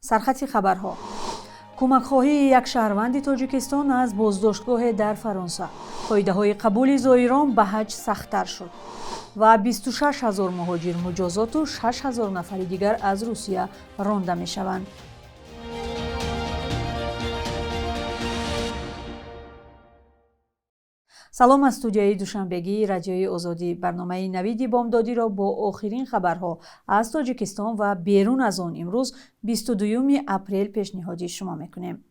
سرخط خبرها. کمک‌خواهی یک شهروند تاجیکستان از بازداشتگاه در فرانسه. قاعده‌های قبول زائران به حج سخت‌تر شد و 26,000 مهاجر مجازات و 6,000 نفر دیگر از روسیه رانده می‌شوند. سلام از استودیوی دوشنبگی رادیوی آزادی. برنامه نویدی بامدادی را با آخرین خبرها از تاجیکستان و بیرون از آن امروز 22 اپریل پیشنهادی شما میکنیم.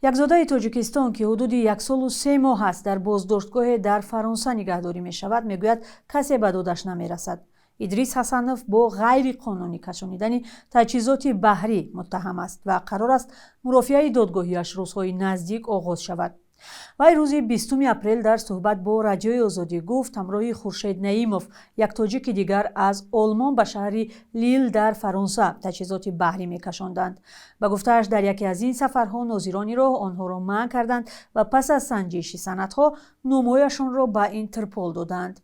یک زاده تاجیکستان که حدود 1 سال و 3 ماه است در بازداشتگاه در فرانسه نگهداری می شود میگوید کسی به دادش نمی رسد. ادریس حسنوف با غیر قانونی کشانیدن تجهیزات بحری متهم است و قرار است مرافعه دادگاهیش روزهای نزدیک آغاز شود. وی روز 20 اپریل در صحبت با رادیوی آزادی گفت همراه خورشید نعیموف یک تاجیک دیگر از آلمان به شهر لیل در فرانسه تجهیزات بحری می‌کشاندند. به گفته‌اش در یکی از این سفرها ناظران راه آنها را منع کردند و پس از سنجش سندها نامه‌هایشان را به اینترپل دادند.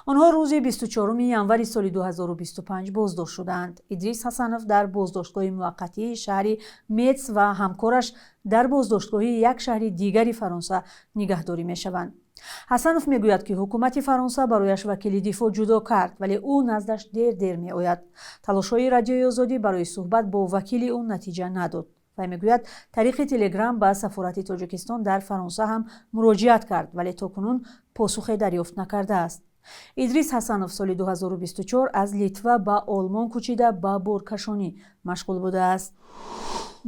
آنها روز 24 ژانویه سال 2025 بازداشت شدند. ادریس حسنوف در بازداشتگاه موقتی شهر میتس و همکارش در بازداشتگاه یک شهر دیگری فرانسه نگهداری می‌شوند. حسنوف میگوید که حکومت فرانسه برایش وکیل دفاع جدا کرد ولی او نزدش دیر میآید. تلاش‌های رادیوی آزادی برای صحبت با وکیل او نتیجه نداد. و میگوید طریق تلگرام به سفارت تاجیکستان در فرانسه هم مراجعت کرد ولی تاکنون پاسخی دریافت نکرده است. ادریس حسنوف سال 2024 از لیتوا به آلمان کوچیده به بارکشانی مشغول بوده است.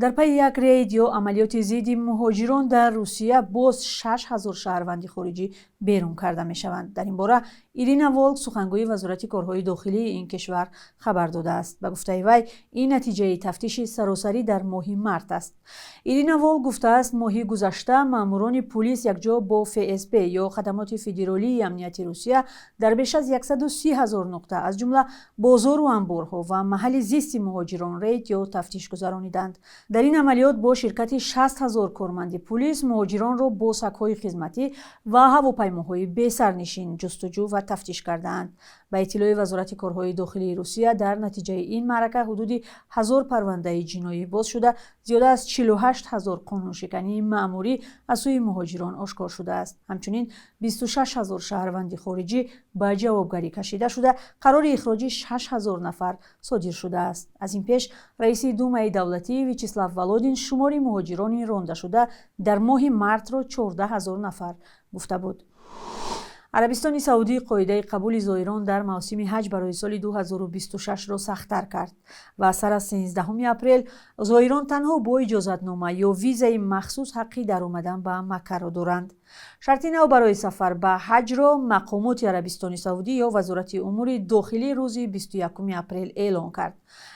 در پی یک رید یا عملیات ضد مهاجران در روسیه باز 6,000 شهروند خارجی بیرون کرده می شوند. در این باره ایرینا والک سخنگوی وزارت کارهای داخلی این کشور خبر داده است. به گفته وی این نتیجه تفتیش سراسری در ماه مارس است. ایرینا والک گفته است ماه گذشته ماموران پلیس یکجا با FSB یا خدمات فدرالی امنیتی روسیه در بیش از 130,000 نقطه از جمله بازار و انبارها و محل زیست مهاجران رید یا تفتیش گذرانیدند. در این عملیات با شرکت 60,000 کارمند پلیس مهاجران را با سگ‌های خدمتی و هواپیماهای بی سرنشین جستجو و تفتیش کردند. به اطلاع وزارت کارهای داخلی روسیه در نتیجه این معرکه حدود 1000 پرونده جنایی باز شده، زیاده از 48,000 قانونشکنی مأموری از سوی مهاجران آشکار شده است. همچنین 26,000 شهروند خارجی به جوابگری کشیده شده، قرار اخراج 6,000 نفر صادر شده است. از این پیش رئیس دومای دولتی ویچسلاو ولودین شمار مهاجران رانده شده در ماه مارس را 14,000 نفر گفته بود. عربستان سعودی قاعده قبول زائران در موسم حج برای سال 2026 را سخت‌تر کرد و سر از 13 اپریل زائران تنها با اجازتنامه یا ویزای مخصوص حقی در آمدن به مکه را دارند. شرط نو برای سفر به حج را مقامات عربستان سعودی یا وزارت امور داخلی روز 21 اپریل اعلام کرد.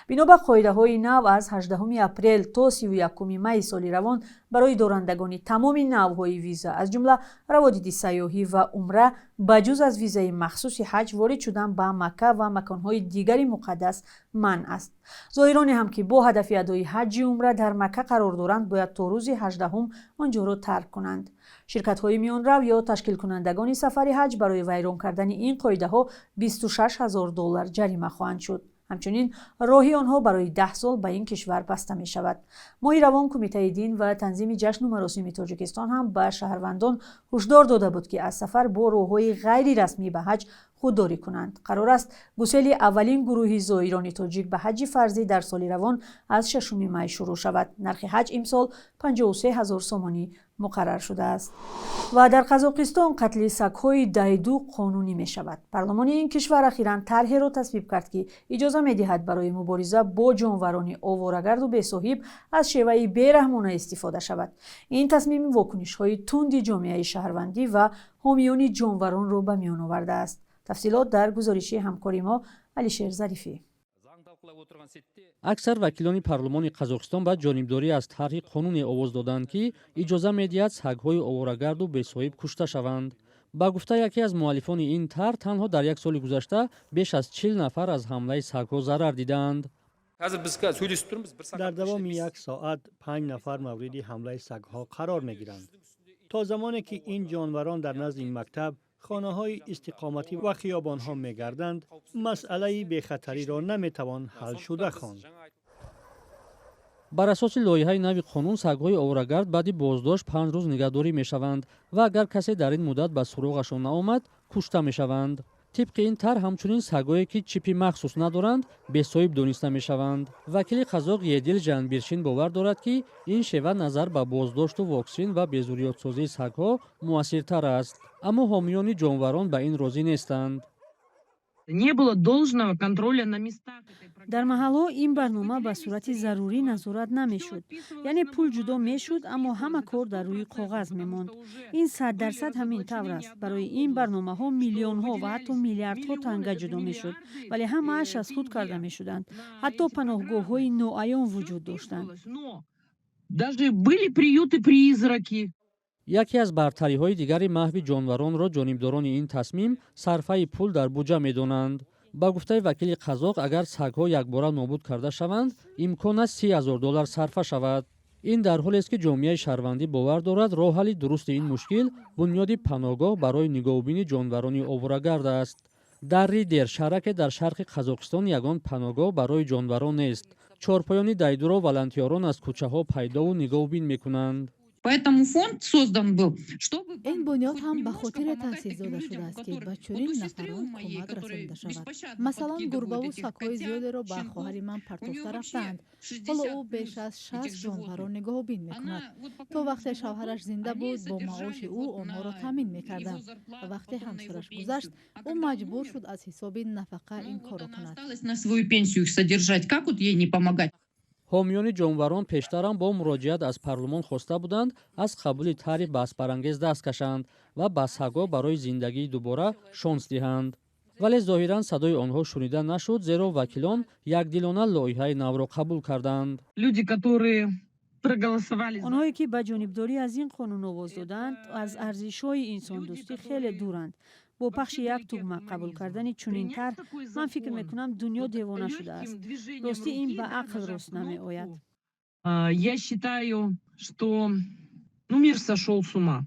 بنا به قاعده‌های نو از 18 اپریل تا 31 می سال روان برای دارندگان تمام نوع‌های ویزا از جمله روادید سیاحی و عمره بجز از ویزای مخصوص حج وارد شدن به مکه و مکان‌های دیگری مقدس منع است. زائران هم که با هدف ادای حج عمره در مکه قرار دارند باید تا روز 18 آنجا را ترک کنند. شرکت‌های میانرو یا تشکیل کنندگان سفر حج برای ویران کردن این قاعده‌ها $26,000 جریمه خواهند شد. همچنین راهی آنها برای 10 سال به این کشور بسته می شود. ماه روان کمیته دین و تنظیم جشن و مراسم تاجیکستان هم به شهروندان هشدار داده بود که از سفر با راه‌های غیر رسمی به حج خودداری کنند. قرار است گسیل اولین گروه زائران تاجیک به حج فرضی در سال روان از 6 می شروع شود. نرخ حج امسال 53,000 سومانی مقرر شده است. و در قزاقستان قتل سگ‌های دایدو قانونی می شود. پارلمان این کشور اخیراً طرحی را تصویب کرد که اجازه می دهد برای مبارزه با جانوران آواره‌گرد و بی‌صاحب از شیوه بی‌رحمانه استفاده شود. این تصمیم واکنش‌های تند جامعه شهروندی و حامیان جانوران را به میان آورده است. تفصیلات در گزارش همکار ما علیشیر ظریفی. اکثر وکیلان پارلمان قزاقستان با جانبداری از طرح قانونی آواز دادند که اجازه می‌دهد سگ‌های آواره‌گرد و بی‌صاحب کشته شوند. با گفته یکی از مؤلفان این طرح تنها در یک سال گذشته بیش از 40 نفر از حمله سگ‌ها ضرر دیدند. در دوام یک ساعت 5 نفر مورد حمله سگ‌ها قرار می‌گیرند. تا زمانی که این جانوران در نزد این مکتب، خانه‌های استقامتی و خیابان‌ها می‌گردند، مسئله بی‌خطری را نمی‌توان حل شده خواند. бар асоси лоиҳаи нави қонун сагҳои оворагард баъди боздошт 5 рӯз нигаҳдорӣ мешаванд ва агар касе дар ин муддат ба суроғашон наомад кушта мешаванд. тибқи ин тар ҳамчунин сагҳое ки чипи махсус надоранд бесоҳиб дониста мешаванд. вакили қазоқ Едил Жанбиршин бовар дорад ки ин шева назар ба боздошту воксин ва безурриётсозии сагҳо муассиртар аст. аммо ҳомиёни ҷонварон ба ин розӣ нестанд. Не было должного контроля на местах. дар маҳалҳо ин барнома ба сурати зарурӣ назорат намешуд. яъне пул ҷудо мешуд, аммо ҳама кор дар рӯи коғаз мемонд. ин 100% ҳамин тавр аст. барои ин барномаҳо миллионҳо ва ҳатто миллиардҳо танга ҷудо мешуд, вале ҳамааш аз худ карда мешуданд. ҳатто паноҳгоҳҳои ноаён вуҷуд доштанд. Даже были приюты-призраки. яке аз бартариҳои дигари маҳви ҷонваронро ҷонибдорони ин тасмим сарфаи пул дар буҷа медонанд. ба гуфтаи вакили қазоқ агар сагҳо якбора нобуд карда шаванд имкон аст $30,000 сарфа шавад. ин дар ҳолест ки ҷомеаи шаҳрвандӣ бовар дорад роҳ ҳалли дурусти ин мушкил бунёди паноҳгоҳ барои нигоҳубини ҷонварони оворагард аст. дар Ридер шаҳраке дар шарқи Қазоқистон ягон паноҳгоҳ барои ҷонварон нест. чорпоёни дайдуро волонтерон аз кӯчаҳо пайдову нигоҳубин мекунанд. Поэтому фонд создан был, чтобы ин бунёд ҳам ба хотире таъсис дода шудааст ки ба чунин нафарон кӯмак расонида шавад. масалан гурбаву сагҳои зиёдеро ба хоҳари ман партофта рафтаанд. ҳоло ӯ беш аз 60 ҷонварон нигоҳубин мекунад. то вақте шавҳараш зинда буд бо маоши ӯ онҳоро таъмин мекардам. вақте ҳамсараш гузашт ӯ маҷбур шуд аз ҳисоби нафақа ин корро кунад. на свою пенсию их содержать, как вот ей не помогать? ҳомиёни ҷонварон пештарам бо муроҷиат аз парлумон хоста буданд аз қабули тарҳи баҳсбарангез даст кашанд ва ба сагҳо барои зиндагии дубора шонс диҳанд. вале зоҳиран садои онҳо шунида нашуд, зеро вакилон якдилона лоиҳаи навро қабул карданд. Люди, которые проголосовали за... онҳое ки ба ҷонибдорӣ аз ин қонун овоз доданд аз арзишҳои инсондӯстӣ хеле дуранд. бо пахши як тугма қабул кардани чунин тарҳ ман фикр мекунам дунё девона шудааст. ростӣ ин ба ақл рост намеояд. Я считаю, что мир сошел с ума.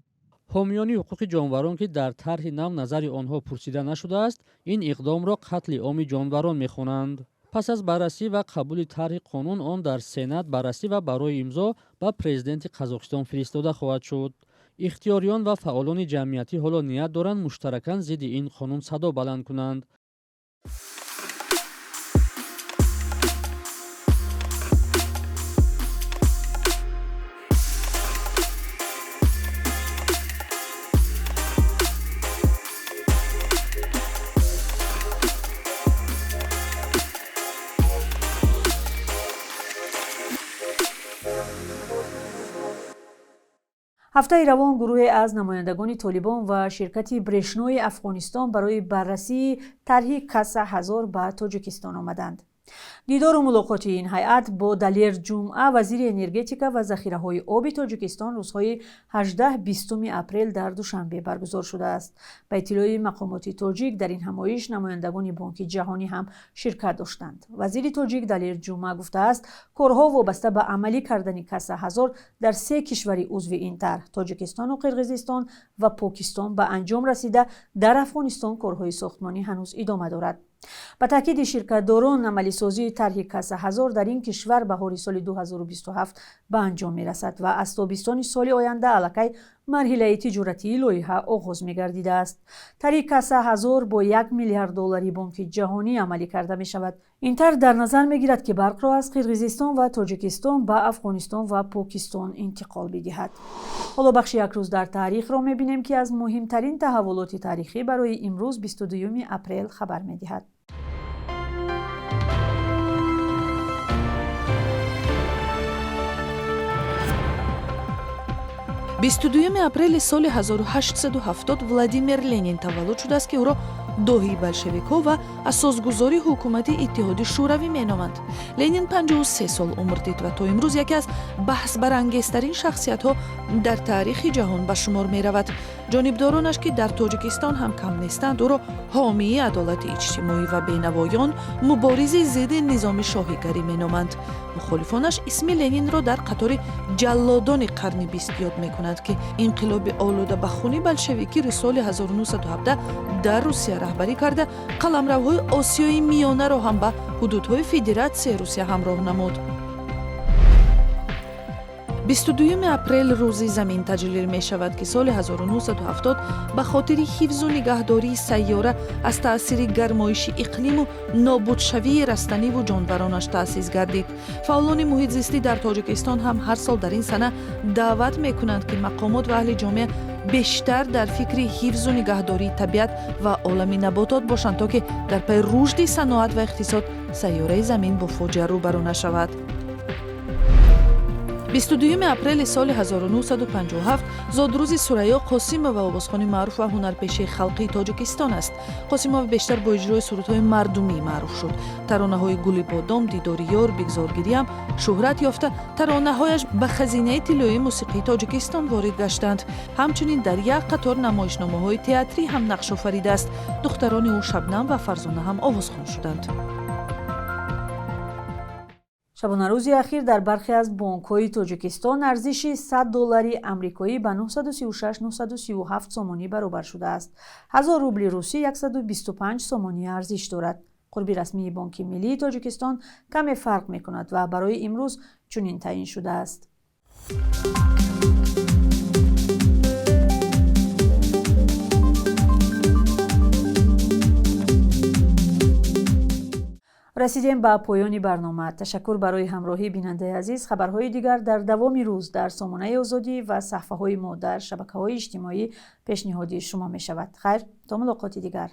ҳомиёни ҳуқуқи ҷонварон ки дар тарҳи нав назари онҳо пурсида нашудааст ин иқдомро қатли оми ҷонварон мехонанд. пас аз баррасӣ ва қабули тарҳи қонун он дар сенат баррасӣ ва барои имзо ба президенти Қазоқистон фиристода хоҳад шуд. ихтиёриён ва фаъолони ҷамъиятӣ ҳоло ният доранд муштаракан зидди ин қонун садо баланд кунанд. ҳафтаи равон гурӯҳе аз намояндагони толибон ва ширкати брешнои афғонистон барои баррасии тарҳи Каса 1000 ба Тоҷикистон омаданд. дидору мулоқоти ин ҳайат бо Далер Ҷумъа вазири энергетика ва захираҳои оби Тоҷикистон рӯзҳои 18-20 апрел дар Душанбе баргузор шудааст. ба иттилои мақомоти тоҷик дар ин ҳамоиш намояндагони Бонки ҷаҳонӣ ҳам ширкат доштанд. вазири тоҷик Далер Ҷумъа гуфтааст корҳо вобаста ба амалӣ кардани Каса 1000 дар 3 кишвари узви ин тарҳ Тоҷикистону Қирғизистон ва Покистон ба анҷом расида дар Афғонистон корҳои сохтмонӣ ҳанӯз идома дорад. ба таъкиди ширкатдорон амалисозии тарҳи Каса 1000 дар ин кишвар баҳори соли 2027 ба анҷом мерасад ва аз тобистони соли оянда аллакай марҳилаи тиҷоратии лоиҳа оғоз мегардидааст. тарҳи Каса 1000 бо $1 миллиард Бонки ҷаҳонӣ амалӣ карда мешавад. ин тарҳ дар назар мегирад ки барқро аз Қирғизистон ва Тоҷикистон ба Афғонистон ва Покистон интиқол бидиҳад. ҳоло бахши як рӯз дар таърихро мебинем ки аз муҳимтарин таҳаввулоти таърихӣ барои имрӯз 22 апрел хабар медиҳад. 22 апрели соли 1870 Владимир Ленин таваллуд шудааст ки ӯро доҳии большевикҳо ва асосгузори ҳукумати Иттиҳоди Шӯравӣ меноманд. Ленин 53 сол умр дид ва то имрӯз яке аз баҳсбарангезтарин шахсиятҳо дар таърихи ҷаҳон ба шумор меравад. ҷонибдоронаш ки дар Тоҷикистон ҳам кам нестанд, ӯро ҳомии адолати иҷтимоӣ ва бенавоён, муборизи зидди низоми шоҳигарӣ меноманд. мухолифонаш исми Ленинро дар қатори ҷаллодони қарни 20 ёд мекунанд ки инқилоби олуда ба хуни большевикиро соли 1917 дар Русия раҳбарӣ карда қаламравҳои Осиёи миёнаро ҳам ба ҳудудҳои Федератсияи Русия ҳамроҳ намуд. 22 апрел рӯзи замин таҷлил мешавад ки соли 1970 ба хотири ҳифзу нигаҳдории сайёра аз таъсири гармоиши иқлиму нобудшавии растаниву ҷонваронаш таъсис гардид. фаъолони муҳитзистӣ дар тоҷикистон ҳам ҳар сол дар ин сана даъват мекунанд ки мақомот ва аҳли ҷомеа бештар дар фикри ҳифзу нигаҳдории табиат ва олами наботот бошанд, то ки дар пай рушди саноат ва иқтисод сайёраи замин бо фоҷиа рӯбарӯ нашавад. 22 апрели соли 1957 зодрӯзи Сурайё Қосимова овозхони маъруф ва ҳунарпешии халқии Тоҷикистон аст. Қосимова бештар бо иҷрои сурудҳои мардумӣ маъруф шуд. Таронаҳои Гули бодом, Дидори ёр, Бигзоргирӣ ҳам шӯҳрат ёфта, таронаҳояш ба хазинаи тиллоии мусиқии Тоҷикистон ворид гаштанд. ҳамчунин дар як қатор намоишномаҳои театрӣ ҳам нақш офаридааст. духтарони ӯ Шабнам ва Фарзона ҳам овозхон шуданд. шабонарӯзи ахир дар бархе аз бонкҳои Тоҷикистон арзиши $100 амрикоӣ ба 936-937 сомонӣ баробар шудааст. 1000 рубли русӣ 125 сомонӣ арзиш дорад. қурби расмии Бонки Миллии Тоҷикистон каме фарқ мекунад ва барои имрӯз чунин таъин шудааст. расидем ба поёни барнома. ташаккур барои ҳамроҳии бинандаи азиз. хабарҳои дигар дар давоми рӯз дар Сомонаи Озодӣ ва саҳифаҳои мо дар шабакаҳои иҷтимоӣ пешниҳоди шумо мешавад. хайр, то мулоқоти дигар.